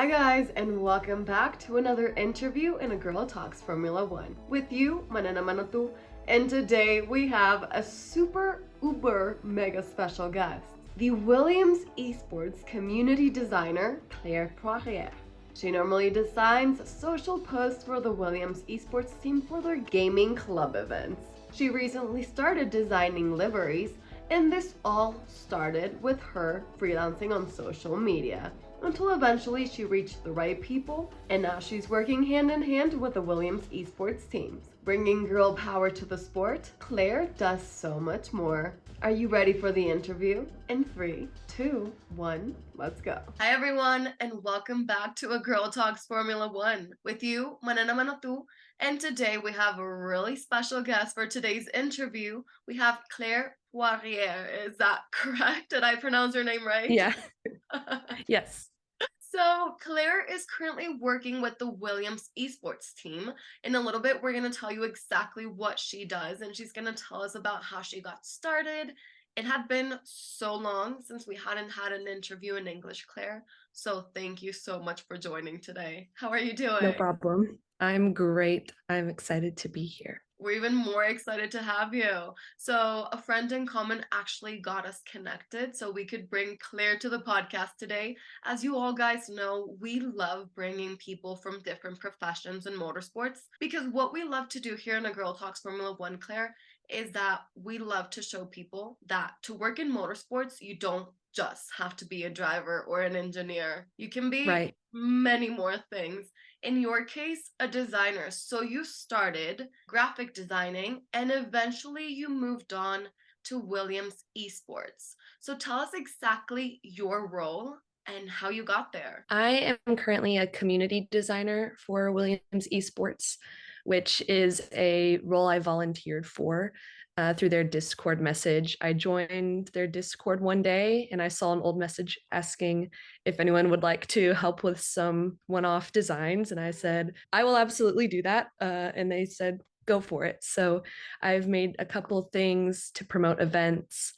Hi guys, and welcome back to another interview in A Girl Talks Formula One. With you, Manena, and today we have a super uber mega special guest, the Williams Esports community designer, Claire Poirier. She normally designs social posts for the Williams Esports team for their gaming club events. She recently started designing liveries, and this all started with her freelancing on social media until eventually she reached the right people, and now she's working hand in hand with the Williams Esports teams. Bringing girl power to the sport, Claire does so much more. Are you ready for the interview? In 3, 2, 1, let's go. Hi everyone, and welcome back to A Girl Talks Formula One. With you, Manena, and today we have a really special guest for today's interview. We have Claire Poirier. Is that correct? Did I pronounce her name right? Yeah. Yes. So Claire is currently working with the Williams Esports team. In a little bit, we're going to tell you exactly what she does, and she's going to tell us about how she got started. It had been so long since we hadn't had an interview in English, Claire. So thank you so much for joining today. How are you doing? No problem. I'm great. I'm excited to be here. We're even more excited to have you. So a friend in common actually got us connected so we could bring Claire to the podcast today. As you all guys know, we love bringing people from different professions in motorsports because what we love to do here in A Girl Talks Formula One, Claire, is that we love to show people that to work in motorsports, you don't just have to be a driver or an engineer. You can be Right. many more things. In your case, a designer. So you started graphic designing and eventually you moved on to Williams Esports. So tell us exactly your role and how you got there. I am currently a community designer for Williams Esports, which is a role I volunteered for through their Discord message. I joined their Discord one day and I saw an old message asking if anyone would like to help with some one-off designs. And I said, I will absolutely do that. And they said, go for it. So I've made a couple of things to promote events,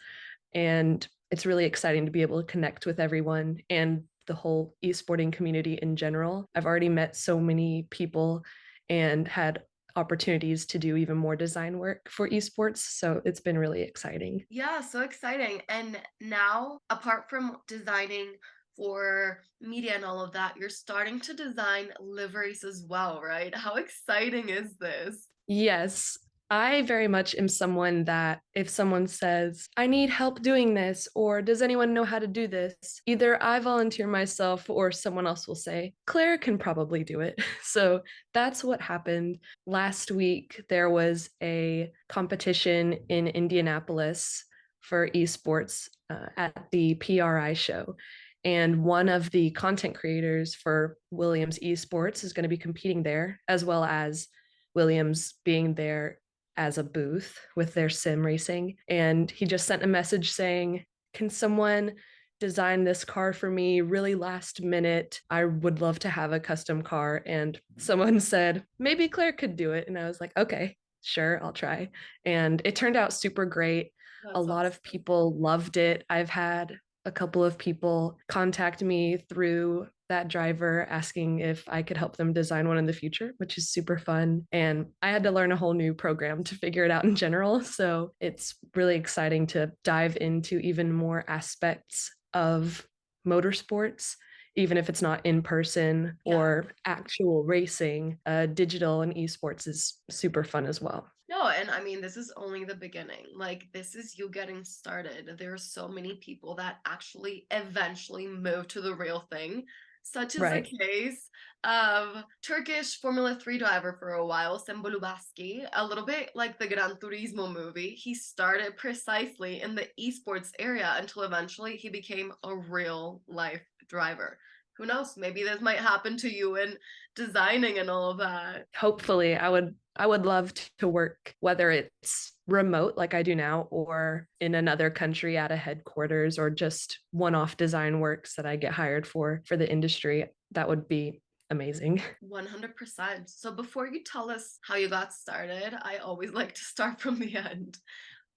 and it's really exciting to be able to connect with everyone and the whole esporting community in general. I've already met so many people and had opportunities to do even more design work for esports. So it's been really exciting. Yeah, so exciting. And now, apart from designing for media and all of that, you're starting to design liveries as well, right? How exciting is this? Yes, I very much am someone that if someone says, I need help doing this, or does anyone know how to do this? Either I volunteer myself or someone else will say, Claire can probably do it. So that's what happened. Last week, there was a competition in Indianapolis for esports at the PRI show. And one of the content creators for Williams Esports is going to be competing there, as well as Williams being there as a booth with their sim racing. And he just sent a message saying, can someone design this car for me really last minute? I would love to have a custom car. And someone said, maybe Claire could do it. And I was like, okay, sure, I'll try. And it turned out super great. A That's lot awesome. of people loved it. I've had a couple of people contact me through that driver asking if I could help them design one in the future, which is super fun. And I had to learn a whole new program to figure it out in general. So it's really exciting to dive into even more aspects of motorsports, even if it's not in person or actual racing. Digital and esports is super fun as well. No, and I mean, this is only the beginning. Like, this is you getting started. There are so many people that actually eventually move to the real thing, such as the Right. case of Turkish Formula 3 driver for a while, Sembo Lubaski, a little bit like the Gran Turismo movie. He started precisely in the esports area until eventually he became a real life driver. Who knows? Maybe this might happen to you in designing and all of that. Hopefully I would love to work, whether it's remote like I do now or in another country at a headquarters, or just one-off design works that I get hired for the industry. That would be amazing. 100%. So before you tell us how you got started, I always like to start from the end.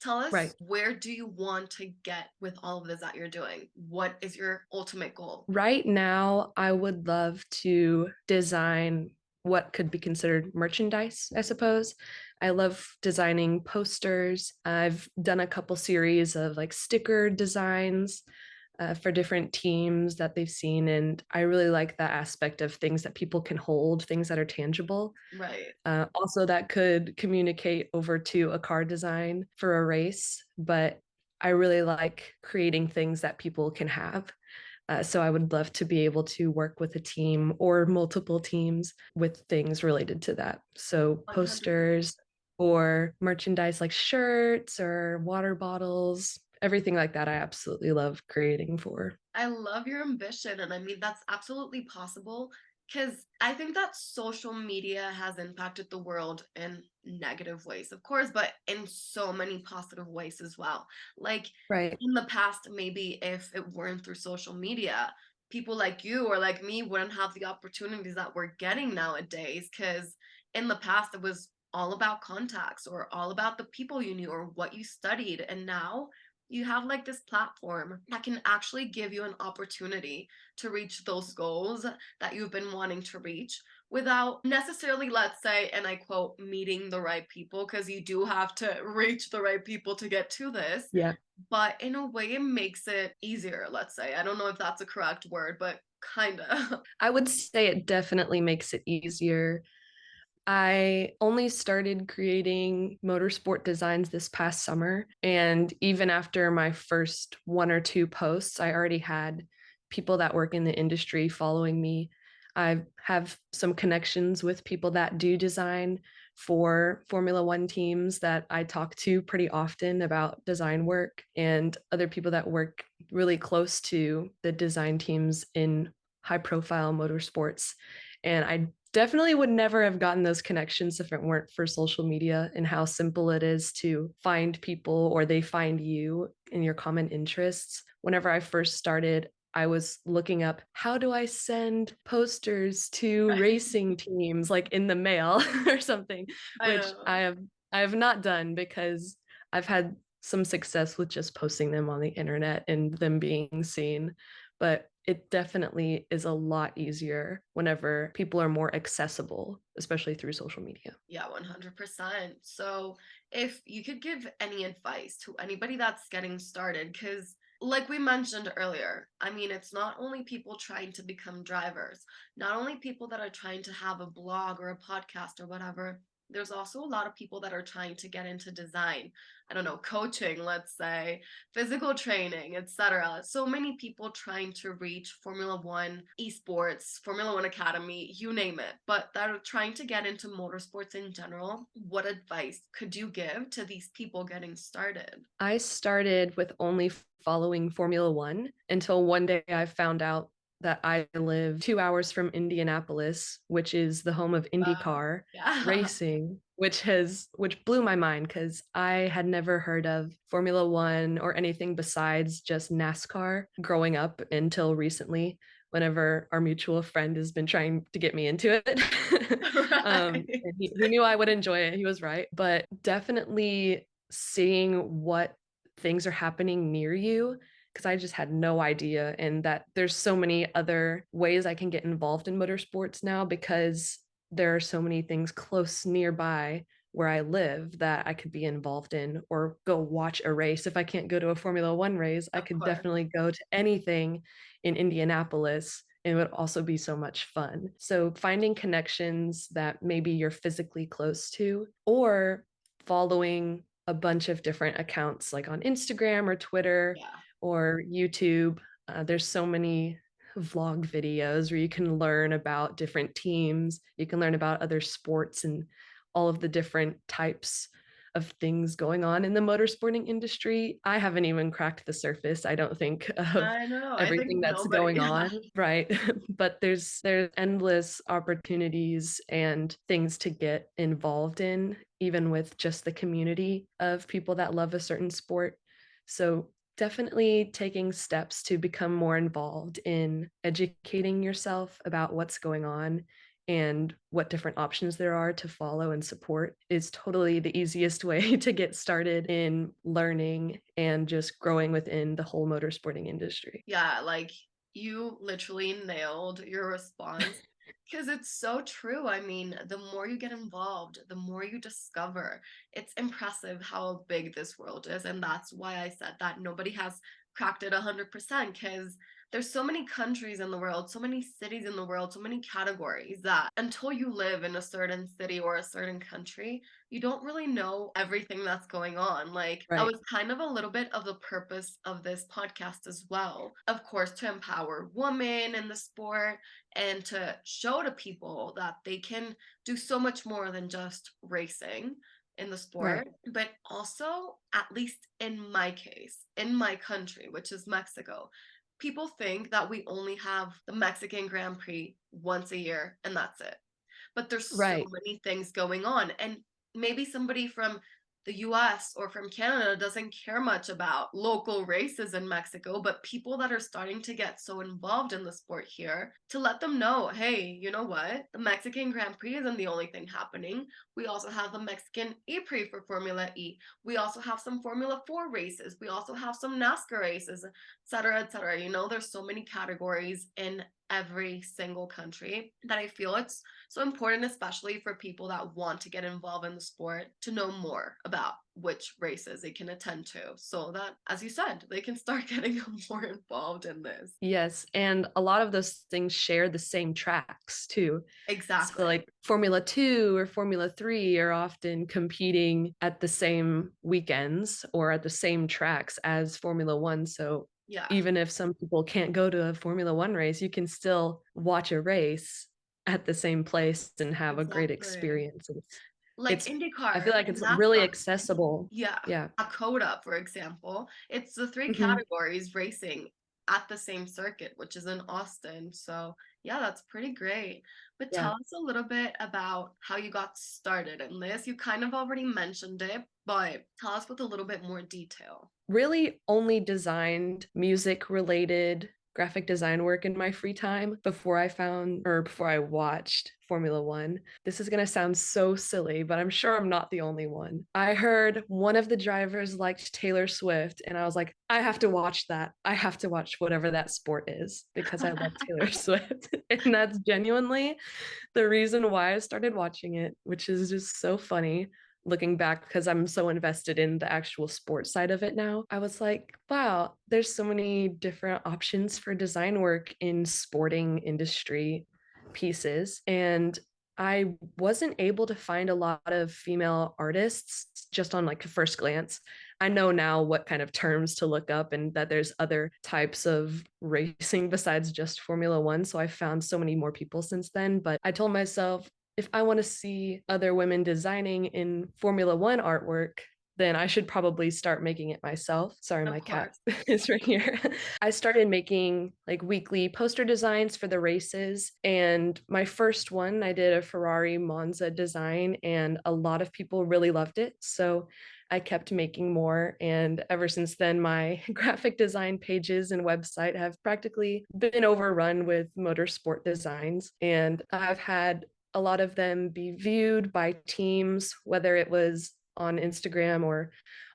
Tell us, Right. where do you want to get with all of this that you're doing? What is your ultimate goal? Right now, I would love to design what could be considered merchandise, I suppose. I love designing posters. I've done a couple series of like sticker designs for different teams that they've seen. And I really like that aspect of things that people can hold, things that are tangible. Right. Also, that could communicate over to a car design for a race. But I really like creating things that people can have. So I would love to be able to work with a team or multiple teams with things related to that. So 100%. posters or merchandise like shirts or water bottles, everything like that, I absolutely love creating for. I love your ambition. And I mean, that's absolutely possible because I think that social media has impacted the world in negative ways, of course, but in so many positive ways as well. Like Right. in the past, maybe if it weren't through social media, people like you or like me wouldn't have the opportunities that we're getting nowadays. Because in the past, it was all about contacts or all about the people you knew or what you studied. And now, you have like this platform that can actually give you an opportunity to reach those goals that you've been wanting to reach without necessarily, let's say, and I quote, meeting the right people, because you do have to reach the right people to get to this. Yeah. But in a way, it makes it easier, let's say. I don't know if that's a correct word, but kind of. I would say it definitely makes it easier. I only started creating motorsport designs this past summer. And even after my first one or two posts, I already had people that work in the industry following me. I have some connections with people that do design for Formula One teams that I talk to pretty often about design work, and other people that work really close to the design teams in high profile motorsports. And I definitely would never have gotten those connections if it weren't for social media and how simple it is to find people or they find you in your common interests. Whenever I first started, I was looking up how do I send posters to Right. racing teams like in the mail or something, I which know. I have not done because I've had some success with just posting them on the internet and them being seen. But it definitely is a lot easier whenever people are more accessible, especially through social media. Yeah, 100%. So, if you could give any advice to anybody that's getting started, because like we mentioned earlier, I mean, it's not only people trying to become drivers, not only people that are trying to have a blog or a podcast or whatever. There's also a lot of people that are trying to get into design. I don't know, coaching, let's say, physical training, etc. So many people trying to reach Formula One, esports, Formula One Academy, you name it, but that are trying to get into motorsports in general. What advice could you give to these people getting started? I started with only following Formula One until one day I found out that I live 2 hours from Indianapolis, which is the home of Wow. IndyCar Yeah. racing, which blew my mind because I had never heard of Formula One or anything besides just NASCAR growing up until recently, whenever our mutual friend has been trying to get me into it. Right. And he knew I would enjoy it. He was right. But definitely seeing what things are happening near you because I just had no idea. And that there's so many other ways I can get involved in motorsports now because there are so many things close nearby where I live that I could be involved in or go watch a race. If I can't go to a Formula One race, I Of could course. definitely go to anything in Indianapolis. And it would also be so much fun. So, finding connections that maybe you're physically close to, or following a bunch of different accounts like on Instagram or Twitter Yeah. or YouTube. There's so many vlog videos where you can learn about different teams, you can learn about other sports and all of the different types of things going on in the motorsporting industry. I haven't even cracked the surface, I don't think, of I know. I think everything that's nobody. going Yeah. on, right? But there's endless opportunities and things to get involved in, even with just the community of people that love a certain sport. So definitely taking steps to become more involved in educating yourself about what's going on and what different options there are to follow and support is totally the easiest way to get started in learning and just growing within the whole motorsporting industry. Yeah, like you literally nailed your response because it's so true. I mean, the more you get involved, the more you discover. It's impressive how big this world is. And that's why I said that nobody has cracked it 100% because there's so many countries in the world, so many cities in the world, so many categories that until you live in a certain city or a certain country, you don't really know everything that's going on. Like, that Right. was kind of a little bit of the purpose of this podcast as well. Of course, to empower women in the sport and to show to people that they can do so much more than just racing in the sport, Right. but also, at least in my case, in my country, which is Mexico, people think that we only have the Mexican Grand Prix once a year and that's it. But there's so Right. many things going on. And maybe somebody from the US or from Canada doesn't care much about local races in Mexico, but people that are starting to get so involved in the sport here, to let them know, hey, you know what? The Mexican Grand Prix isn't the only thing happening. We also have the Mexican E-Prix for Formula E. We also have some Formula 4 races. We also have some NASCAR races, et cetera, et cetera. You know, there's so many categories in every single country that I feel it's so important, especially for people that want to get involved in the sport, to know more about which races they can attend to so that, as you said, they can start getting more involved in this. Yes, and a lot of those things share the same tracks too. So Exactly. like Formula 2 or Formula 3 are often competing at the same weekends or at the same tracks as Formula 1. So Yeah, even if some people can't go to a Formula 1 race, you can still watch a race at the same place and have a great exactly. experience. Like It's I feel IndyCar like and it's really NASCAR. accessible. Yeah, Yeah. Dakota, for example, it's the three Mhm. categories racing at the same circuit, which is in Austin. So, yeah, that's pretty great. But tell Yeah. us a little bit about how you got started in this. You kind of already mentioned it, but tell us with a little bit more detail. Really only designed music related graphic design work in my free time before I watched Formula One. This is going to sound so silly, but I'm sure I'm not the only one. I heard one of the drivers liked Taylor Swift, and I was like, I have to watch that. I have to watch whatever that sport is because I love Taylor Swift. And that's genuinely the reason why I started watching it, which is just so funny looking back because I'm so invested in the actual sports side of it now. I was like, wow, there's so many different options for design work in sporting industry pieces. And I wasn't able to find a lot of female artists just on like a first glance. I know now what kind of terms to look up and that there's other types of racing besides just Formula One. So I found so many more people since then. But I told myself, if I want to see other women designing in Formula One artwork, then I should probably start making it myself. Sorry, Of my cat course. is right here. I started making like weekly poster designs for the races. And my first one, I did a Ferrari Monza design, and a lot of people really loved it. So I kept making more. And ever since then, my graphic design pages and website have practically been overrun with motorsport designs. And I've had a lot of them be viewed by teams, whether it was on Instagram or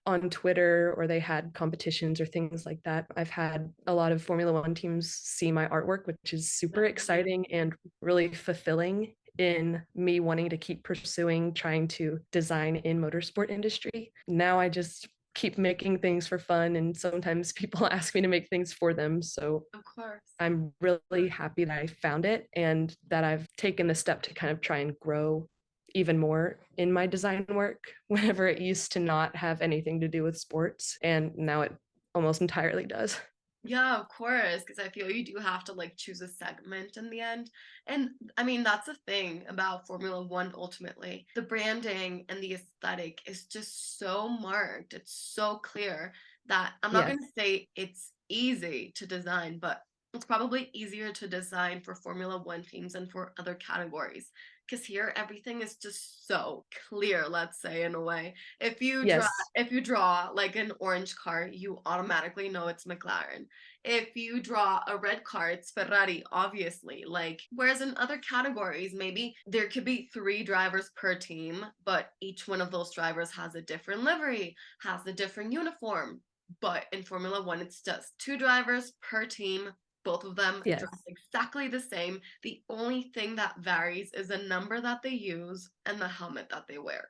on Twitter, or they had competitions or things like that. I've had a lot of Formula One teams see my artwork, which is super That's amazing. exciting and really fulfilling in me wanting to keep pursuing trying to design in motorsport industry. Now I just keep making things for fun, and sometimes people ask me to make things for them. So Of course. I'm really happy that I found it and that I've taken the step to kind of try and grow even more in my design work whenever it used to not have anything to do with sports. And now it almost entirely does. Yeah, of course, because I feel you do have to like choose a segment in the end. And I mean, that's the thing about Formula One ultimately. The branding and the aesthetic is just so marked. It's so clear that I'm not Yes. going to say it's easy to design, but It's probably easier to design for Formula One teams than for other categories. Because here everything is just so clear, let's say, in a way. Yes, If you draw like an orange car, you automatically know it's McLaren. If you draw a red car, it's Ferrari, obviously. Like, whereas in other categories, maybe there could be three drivers per team, but each one of those drivers has a different livery, has a different uniform. But in Formula One, it's just two drivers per team, both of them dress yes. exactly the same. The only thing that varies is the number that they use and the helmet that they wear.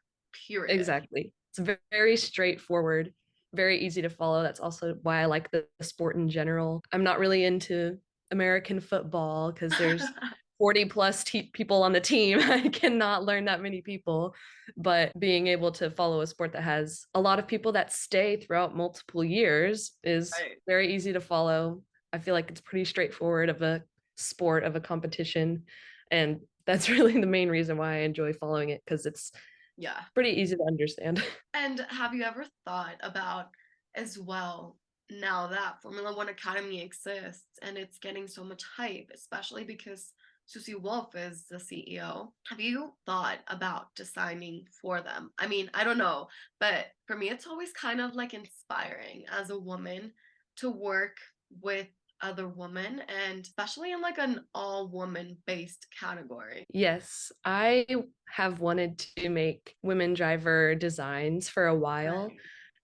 Period. Exactly. It's very straightforward, very easy to follow. That's also why I like the sport in general. I'm not really into American football because there's 40 plus people on the team. I cannot learn that many people, but being able to follow a sport that has a lot of people that stay throughout multiple years is Right. very easy to follow. I feel like it's pretty straightforward of a sport, of a competition, and that's really the main reason why I enjoy following it because it's Yeah. pretty easy to understand. And have you ever thought about as well, now that Formula One Academy exists and it's getting so much hype, especially because Susie Wolf is the CEO? Have you thought about designing for them? I mean, I don't know, but for me, it's always kind of like inspiring as a woman to work with other women, and especially in like an all woman based category. Yes, I have wanted to make women driver designs for a while. Right.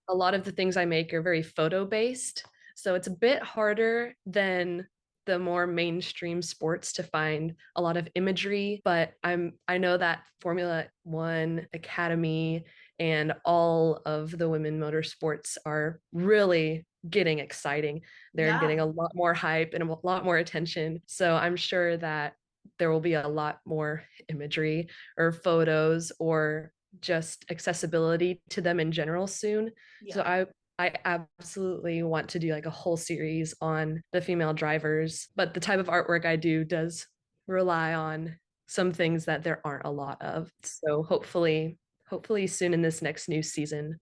A lot of the things I make are very photo based. So it's a bit harder than the more mainstream sports to find a lot of imagery, but I know that Formula 1 Academy and all of the women motorsports are really getting exciting. They're getting Yeah. a lot more hype and a lot more attention. So I'm sure that there will be a lot more imagery or photos or just accessibility to them in general soon. So Yeah. I absolutely want to do like a whole series on the female drivers, but the type of artwork I do does rely on some things that there aren't a lot of. So hopefully soon in this next new season,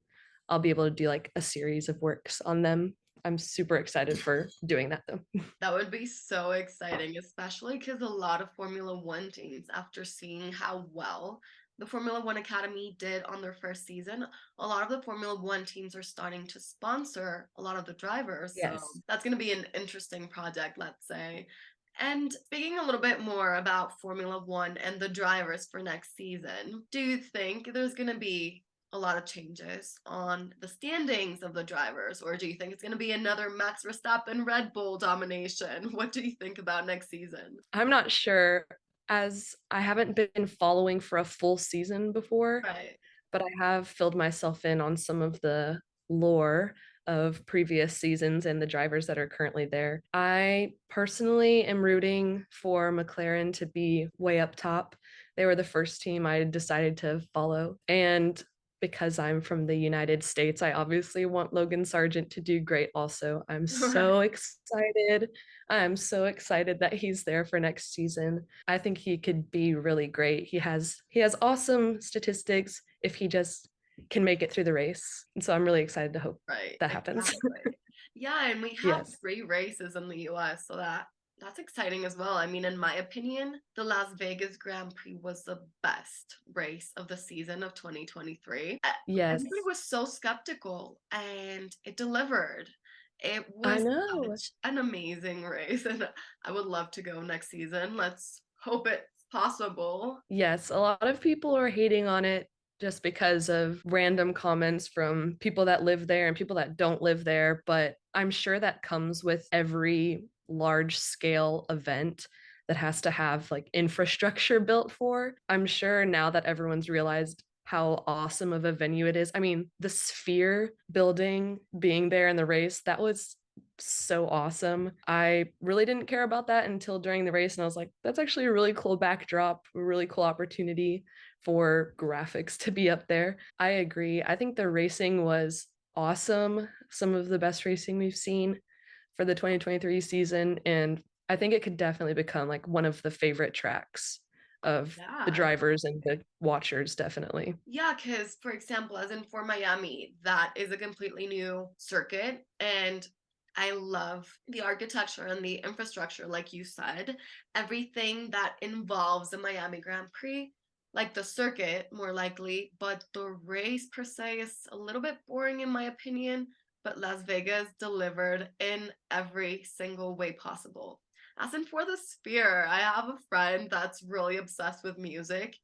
I'll be able to do like a series of works on them. I'm super excited for doing that though. That would be so exciting, especially because a lot of Formula One teams, after seeing how well the Formula One Academy did on their first season, a lot of the Formula One teams are starting to sponsor a lot of the drivers. So Yes. that's going to be an interesting project, let's say. And speaking a little bit more about Formula One and the drivers for next season, do you think there's going to be a lot of changes on the standings of the drivers, or do you think it's going to be another Max Verstappen Red Bull domination? What do you think about next season? I'm not sure as I haven't been following for a full season before, Right. but I have filled myself in on some of the lore of previous seasons and the drivers that are currently there. I personally am rooting for McLaren to be way up top. They were the first team I decided to follow. And because I'm from the United States, I obviously want Logan Sargent to do great also. I'm so Right. excited. I'm so excited that he's there for next season. I think he could be really great. He has awesome statistics if he just can make it through the race. And so I'm really excited to hope Right, that happens. exactly. Yeah, and we have Yes. free races in the US, so that's exciting as well. I mean, in my opinion, the Las Vegas Grand Prix was the best race of the season of 2023. Everybody Yes. was so skeptical and it delivered. It I was know. such an amazing race, and I would love to go next season. Let's hope it's possible. Yes, a lot of people are hating on it just because of random comments from people that live there and people that don't live there. But I'm sure that comes with every large scale event that has to have like infrastructure built for. I'm sure now that everyone's realized how awesome of a venue it is. I mean, the Sphere building being there in the race, that was so awesome. I really didn't care about that until during the race, and I was like, that's actually a really cool backdrop, a really cool opportunity for graphics to be up there. I agree. I think the racing was awesome, some of the best racing we've seen for the 2023 season, and I think it could definitely become like one of the favorite tracks of the Yeah. drivers and the watchers, definitely. Yeah, because for example, as in for Miami, that is a completely new circuit. And I love the architecture and the infrastructure, like you said. Everything that involves the Miami Grand Prix, like the circuit, more likely, but the race per se is a little bit boring in my opinion. But Las Vegas delivered in every single way possible. As in for the Sphere, I have a friend that's really obsessed with music,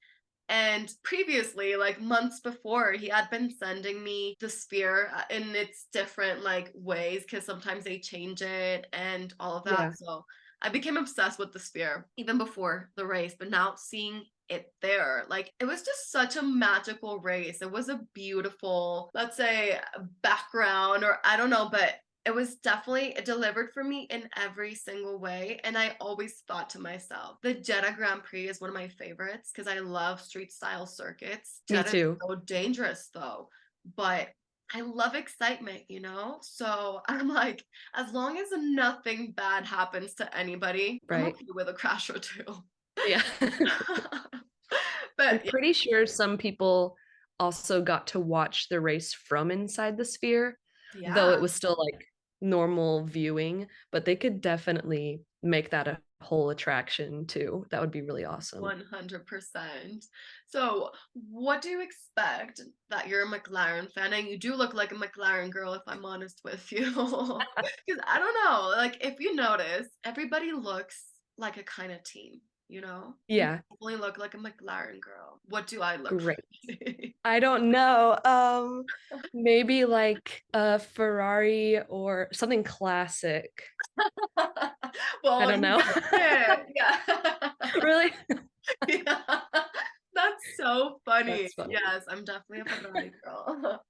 and previously, like months before, he had been sending me the Sphere in its different like ways because sometimes they change it and all of that. Yeah. So I became obsessed with the Sphere even before the race, but now seeing it there, like it was just such a magical race. It was a beautiful, let's say, background, or I don't know, but it was definitely, it delivered for me in every single way. And I always thought to myself, the Jeddah Grand Prix is one of my favorites because I love street style circuits. Me Jeddah is too. so dangerous though, but I love excitement, you know? So I'm like, as long as nothing bad happens to anybody, I'm Right. okay with a crash or two. Yeah. I'm But yeah, pretty sure some people also got to watch the race from inside the Sphere, though yeah. it was still like normal viewing, but they could definitely make that a whole attraction too. That would be really awesome. 100%. So, what do you expect that you're a McLaren fan? And you do look like a McLaren girl, if I'm honest with you. Because I don't know, like, if you notice, everybody looks like a kind of team, you know? You Yeah, definitely look like a McLaren girl. What do I look great. like? I don't know. Maybe like a Ferrari or something classic. I Well, don't you know. get it. Yeah. Really? Yeah. That's so funny. That's funny. Yes, I'm definitely a Ferrari girl.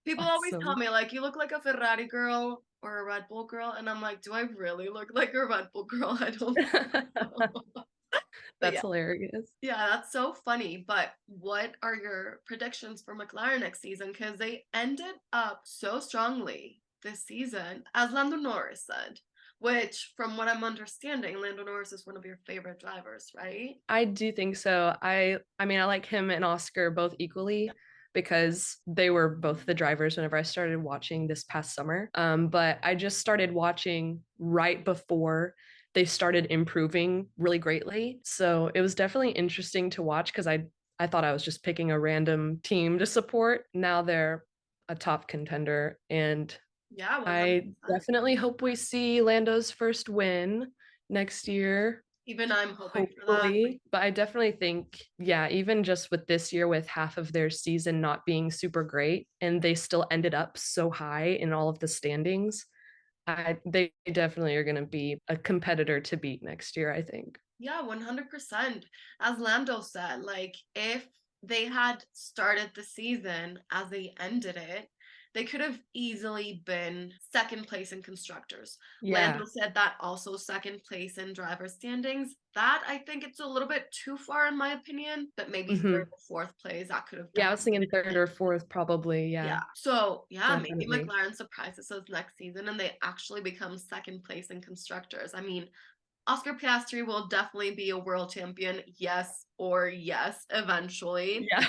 People always tell Awesome. me, like, you look like a Ferrari girl or a Red Bull girl. And I'm like, do I really look like a Red Bull girl? I don't know. But That's yeah, hilarious. yeah, that's so funny. But what are your predictions for McLaren next season? Because they ended up so strongly this season, as Lando Norris said, which, from what I'm understanding, Lando Norris is one of your favorite drivers, right? I do think so. I mean I like him and Oscar both equally because they were both the drivers whenever I started watching this past summer. But I just started watching right before they started improving really greatly. So it was definitely interesting to watch because I thought I was just picking a random team to support. Now they're a top contender and Yeah, I 100%. definitely hope we see Lando's first win next year, Even I'm hoping for that. hopefully. But I definitely think, yeah, even just with this year, with half of their season not being super great, and they still ended up so high in all of the standings, they definitely are going to be a competitor to beat next year, I think. Yeah, 100%. As Lando said, like if they had started the season as they ended it, they could have easily been second place in constructors. Yeah. Lando said that also second place in driver standings. That I think it's a little bit too far in my opinion, but maybe third Hmm. or fourth place that could have Yeah, I was definitely thinking third been. or fourth, probably. Yeah. Yeah, So, yeah, maybe definitely. McLaren surprises us next season and they actually become second place in constructors. I mean, Oscar Piastri will definitely be a world champion, yes or yes, eventually. Yeah.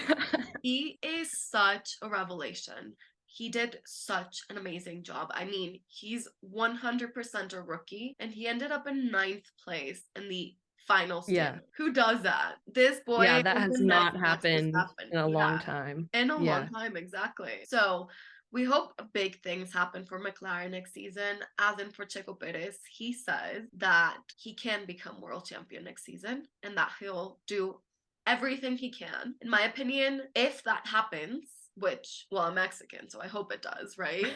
He is such a revelation. He did such an amazing job. I mean, he's 100% a rookie, and he ended up in ninth place in the final Yeah. stand. Who does that? This boy Yeah, that is has the next not Max happened Verstappen. in a long Yeah, time. in a long Yeah. time, exactly. So we hope big things happen for McLaren next season. As in for Checo Perez, he says that he can become world champion next season and that he'll do everything he can. In my opinion, if that happens, which, well, I'm Mexican, so I hope it does, right?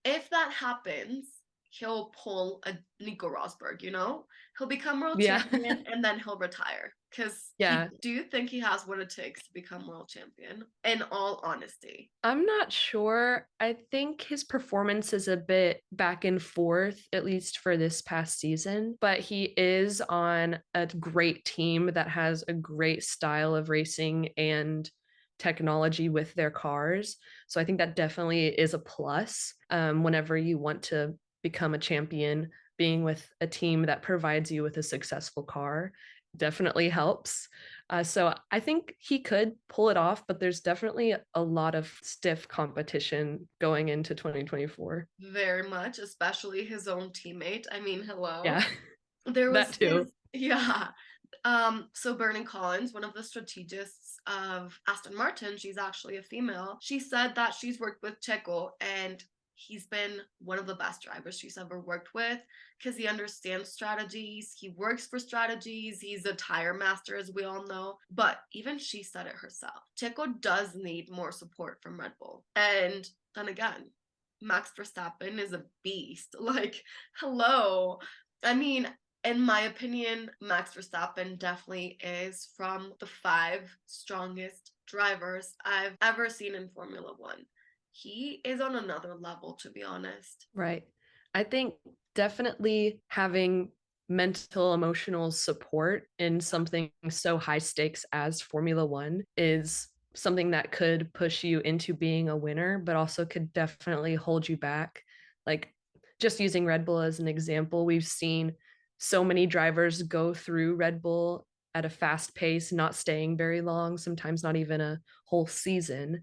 If that happens, he'll pull a Nico Rosberg, you know? He'll become world Yeah. champion and then he'll retire. Because Yeah. do you think he has what it takes to become world champion? In all honesty. I'm not sure. I think his performance is a bit back and forth, at least for this past season, but he is on a great team that has a great style of racing and technology with their cars. So I think that definitely is a plus whenever you want to become a champion, being with a team that provides you with a successful car definitely helps. So I think he could pull it off, but there's definitely a lot of stiff competition going into 2024. Very much, especially his own teammate. I mean, hello. Yeah, There that was too. his, yeah. So Bernie Collins, one of the strategists of Aston Martin, she's actually a female. She said that she's worked with Checo and he's been one of the best drivers she's ever worked with because he understands strategies, he works for strategies, he's a tire master, as we all know. But even she said it herself. Checo does need more support from Red Bull. And then again, Max Verstappen is a beast. Like, hello. I mean, in my opinion, Max Verstappen definitely is from the five strongest drivers I've ever seen in Formula One. He is on another level, to be honest. Right. I think definitely having mental emotional support in something so high stakes as Formula One is something that could push you into being a winner, but also could definitely hold you back. Like just using Red Bull as an example, we've seen so many drivers go through Red Bull at a fast pace, not staying very long, sometimes not even a whole season.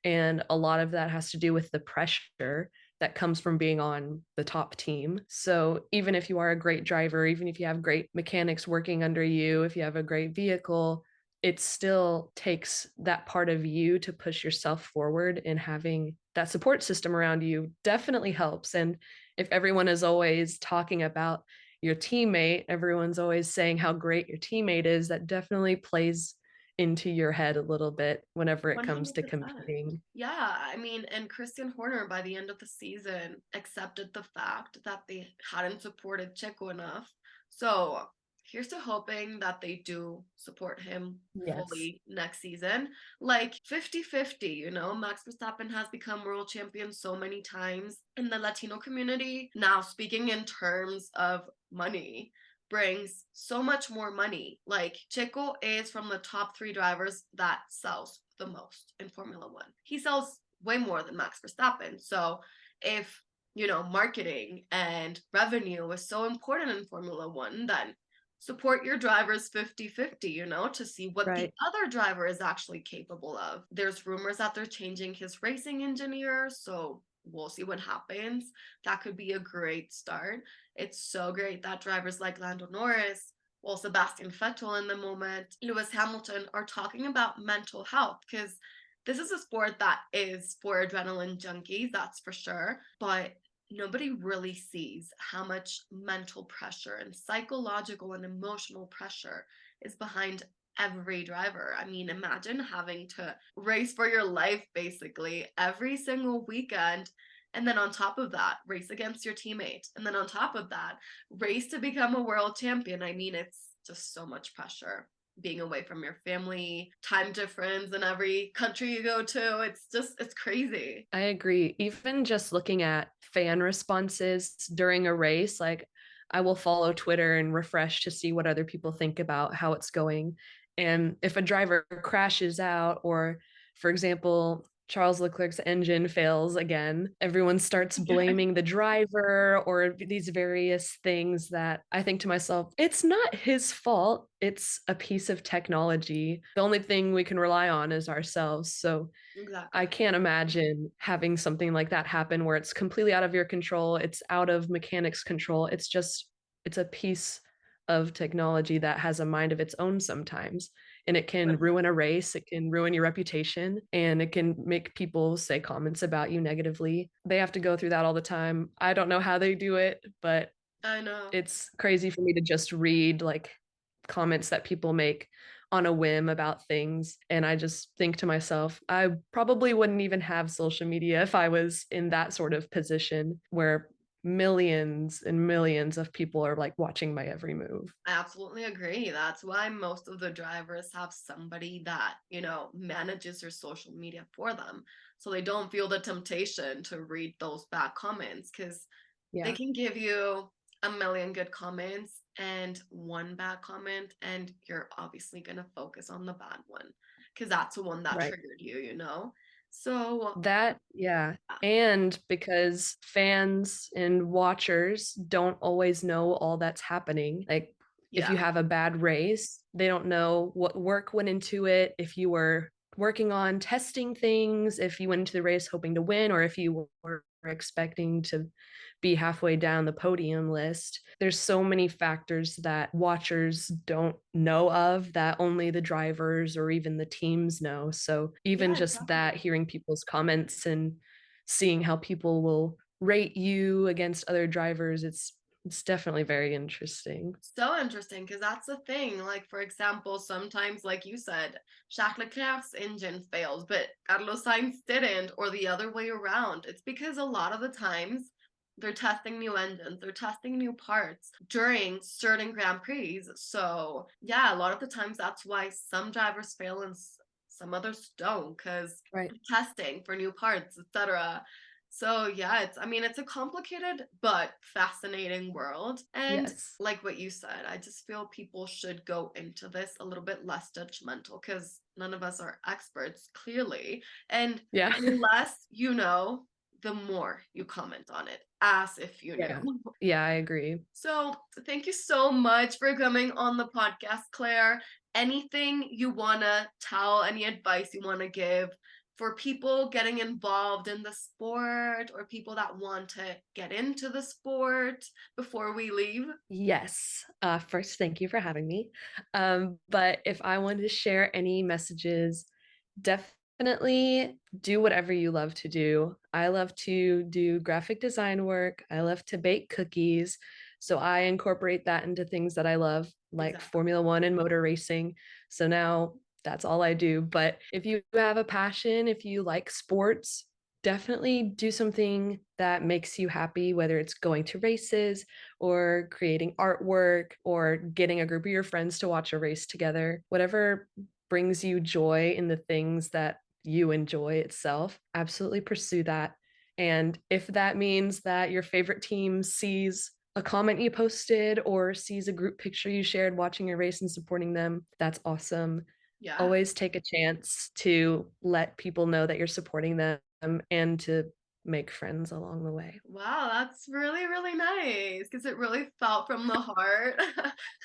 And a lot of that has to do with the pressure that comes from being on the top team. So even if you are a great driver, even if you have great mechanics working under you, if you have a great vehicle, it still takes that part of you to push yourself forward, and having that support system around you definitely helps. And if everyone is always talking about your teammate, everyone's always saying how great your teammate is, that definitely plays into your head a little bit whenever it comes to 100%. competing. Yeah, I mean, and Christian Horner by the end of the season accepted the fact that they hadn't supported Checo enough. So here's to hoping that they do support him Yes. fully next season. Like 50-50, you know, Max Verstappen has become world champion so many times in the Latino community. Now, speaking in terms of money, brings so much more money. Like Checo is from the top three drivers that sells the most in Formula One. He sells way more than Max Verstappen. So if marketing and revenue is so important in Formula One, then support your drivers 50-50, to see what the Right. other driver is actually capable of. There's rumors that they're changing his racing engineer, so we'll see what happens. That could be a great start. It's so great that drivers like Lando Norris, well, Sebastian Vettel in the moment, Lewis Hamilton are talking about mental health because this is a sport that is for adrenaline junkies, that's for sure. But nobody really sees how much mental pressure and psychological and emotional pressure is behind every driver. I mean, imagine having to race for your life basically every single weekend. And then on top of that, race against your teammate. And then on top of that, race to become a world champion. I mean, it's just so much pressure being away from your family, time difference in every country you go to. It's crazy. I agree. Even just looking at fan responses during a race, like I will follow Twitter and refresh to see what other people think about how it's going. And if a driver crashes out, or for example, Charles Leclerc's engine fails again, everyone starts Yeah, blaming the driver or these various things that I think to myself, it's not his fault. It's a piece of technology. The only thing we can rely on is ourselves. So I exactly. can't imagine having something like that happen where it's completely out of your control. It's out of mechanics control. It's a piece of technology that has a mind of its own sometimes. And it can ruin a race, it can ruin your reputation, and it can make people say comments about you negatively. They have to go through that all the time. I don't know how they do it, but I know. it's crazy for me to just read like comments that people make on a whim about things. And I just think to myself, I probably wouldn't even have social media if I was in that sort of position where millions and millions of people are like watching my every move. I absolutely agree. That's why most of the drivers have somebody that, manages their social media for them. So they don't feel the temptation to read those bad comments because they Yeah, can give you a million good comments and one bad comment, and you're obviously going to focus on the bad one because that's the one that right. triggered you. So, That, yeah. And because fans and watchers don't always know all that's happening. Like If Yeah. you have a bad race, they don't know what work went into it, if you were working on testing things, if you went into the race hoping to win, or if you were expecting to be halfway down the podium list. There's so many factors that watchers don't know of that only the drivers or even the teams know. So even Yeah, just that, exactly. hearing people's comments and seeing how people will rate you against other drivers, it's definitely very interesting. So interesting because that's the thing. Like, for example, sometimes, like you said, Jacques Leclerc's engine fails, but Carlos Sainz didn't, or the other way around. It's because a lot of the times they're testing new engines, they're testing new parts during certain Grand Prix. So, yeah, a lot of the times that's why some drivers fail and some others don't because Right. testing for new parts, etc. So yeah, I mean it's a complicated but fascinating world. And Yes. like what you said, I just feel people should go into this a little bit less judgmental because none of us are experts, clearly. And Yeah. the less you know, the more you comment on it, as if you Yeah. knew. Yeah, I agree. So thank you so much for coming on the podcast, Claire. Anything you want to tell, any advice you want to give for people getting involved in the sport or people that want to get into the sport before we leave? Yes. First, thank you for having me. But if I wanted to share any messages, definitely do whatever you love to do. I love to do graphic design work. I love to bake cookies. So I incorporate that into things that I love, like Exactly. Formula One and motor racing. So now that's all I do. But if you have a passion, if you like sports, definitely do something that makes you happy, whether it's going to races or creating artwork or getting a group of your friends to watch a race together. Whatever brings you joy in the things that you enjoy itself, absolutely pursue that. And if that means that your favorite team sees a comment you posted or sees a group picture you shared watching a race and supporting them, that's awesome. Yeah. Always take a chance to let people know that you're supporting them and to make friends along the way. Wow, that's really, really nice because it really felt from the heart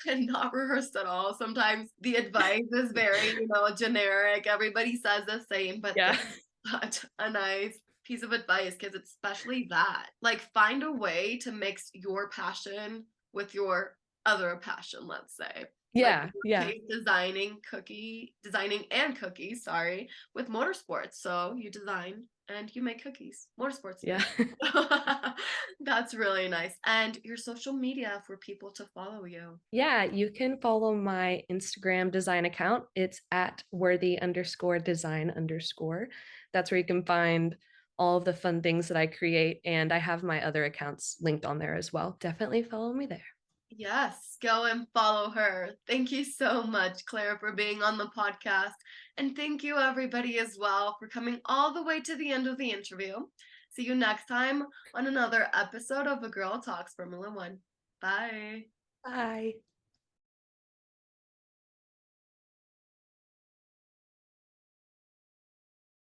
and not rehearsed at all. Sometimes the advice is very, generic. Everybody says the same, but Yeah. this is such a nice piece of advice because it's especially that. Like, find a way to mix your passion with your other passion, let's say. Like Yeah. in your Yeah. case, designing and cookies, sorry, with motorsports. So you design and you make cookies, motorsportsman. Yeah. That's really nice. And your social media for people to follow you. Yeah, you can follow my Instagram design account. It's at worthy_design_. That's where you can find all of the fun things that I create. And I have my other accounts linked on there as well. Definitely follow me there. Yes, go and follow her. Thank you so much, Claire, for being on the podcast. And thank you, everybody, as well, for coming all the way to the end of the interview. See you next time on another episode of A Girl Talks Formula One. Bye. Bye.